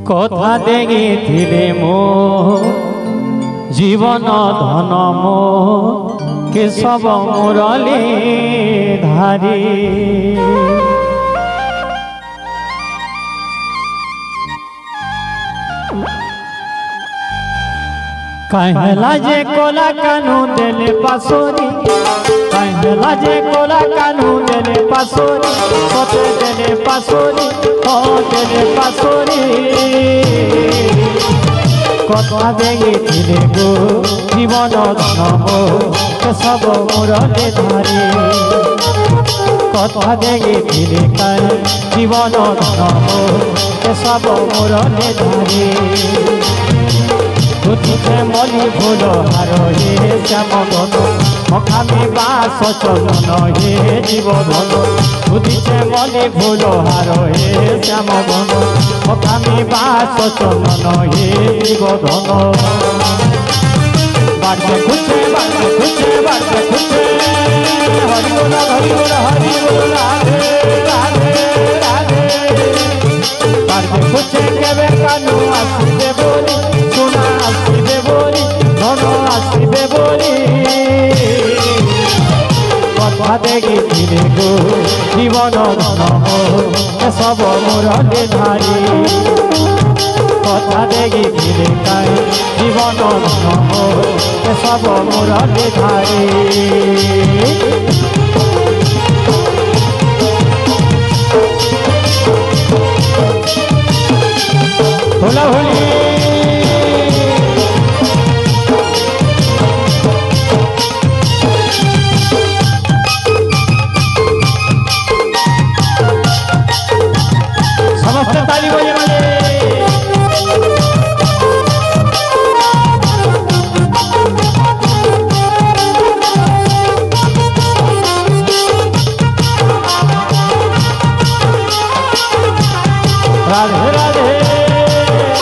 কথা দেখিলে মো জীবন ধন মো কেশব মুরলী ধারি कहला जे कोला कानू देले पासोरी कहला जे कोला कानू देले पासोरी सोते देले पासोरी हो देले पासोरी कथा देगिथिले गो जीवन धनमो सब मुरली धारी कथा देगिथिले काल जीवन धनमो सब मुरली धारी तुझे मली फूल हार हे श्याम धन मखामी बास चलन हे जीव धन तुझे मली फूल हार हे श्याम धन मखामी बास चलन हे जीव धन बाटे खुचे हरि बोल राधे राधे राधे बाटे खुचे केवे कानू आसीबे बोली सुना आसीबे बोली धन आसीबे बोली कथा देगिथिले गो जीवन धन सब मुरली धारी कथा देगिथिले काई जीवन धन सब मुरली धारी होला होली समस्त ताली बजे वाले राधे राधे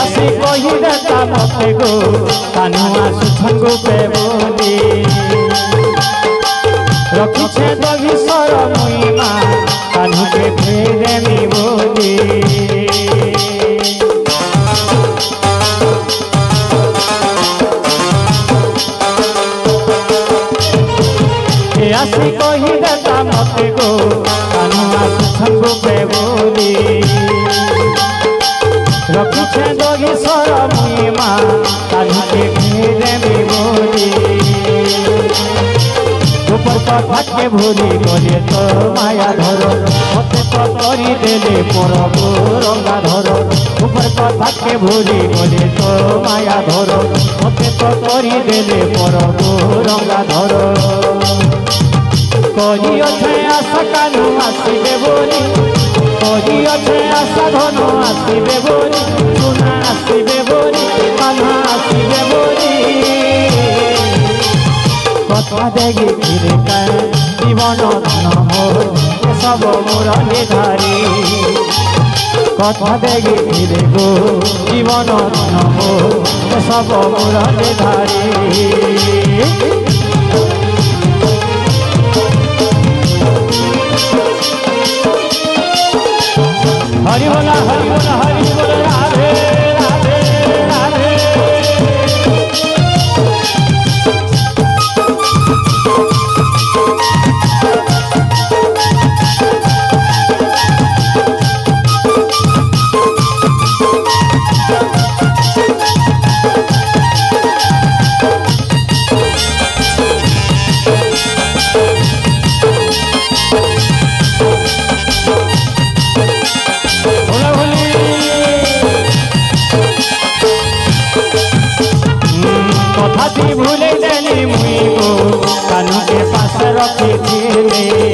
आसी कही देता मते गो कानू आसुछन पे बोली रखिछे दगिसर मुइमा कानू के फेरेमी बोली आसी कही देता मते गो कानू आसुछन पे बोली रखिछे दगिसर मुइमा कानू के फेरेमी बोली ऊपर कथा के भूली गले तो माया धर मते तो करी देले परब रंगा धर ऊपर कथा के भूली गले तो माया धर मते तो करी देले परब रंगा धर कही अच्छे आशा कानू आसीबे बोली कही अच्छे आशा धन आसीबे बोली सुना आसीबे बोली कान्हा आसीबे बोली कथा देगिथिले काई जीवन धन सब मुरली धारी कथा देगिथिले गो जीवन धन सब मुरली धारी हरि बोला राधे राधे राधे कथाटी भूले देली मुई गो कानू के पास रखिथिले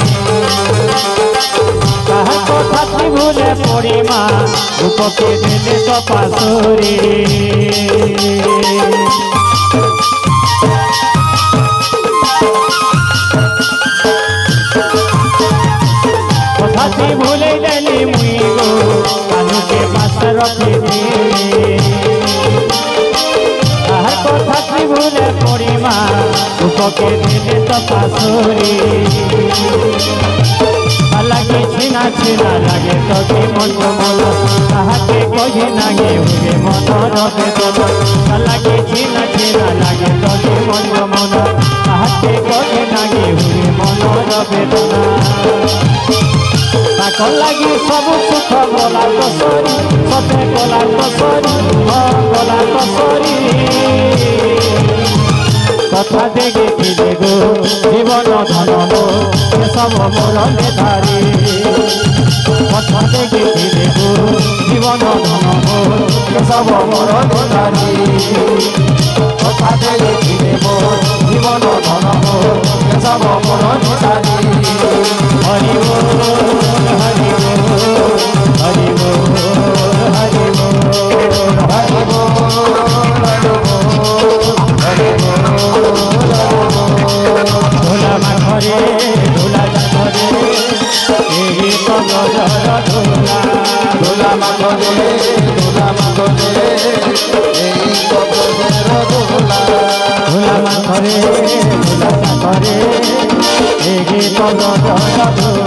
कहा कथाटी भूले पड़ी माँ रूप के देले तो पासोरी कथाटी भूले देली मुई गो कानू के पास रखिथिले कथा भूले पड़ी माँ पके दिले तो पासुरी लगे छीना छीना लगे तो के मन मन ताहाके कहे नागे हुए मन रबे मन लगे छीना छीना लगे तो के मन मन ताहाके कहे नागे हुए मन रबे ताक लगी सब सुख गला कसरी सते गला कसरी गला कसरी कथा देगे कि देगो जीवन धन मो सब मोर मेधारी कथा देगे कि देगो जीवन धन मो सब मोर मेधारी कथा देगे कि देगो जीवन धन मो सब मोर मेधारी हरि बोल हरि बोल हरि बोल हरि बोल हरि बोल हरि ढोला घरे एही कलर ढोला माघरे एही कलर ढोला माघरे ढोला घरे एही कलर ढोला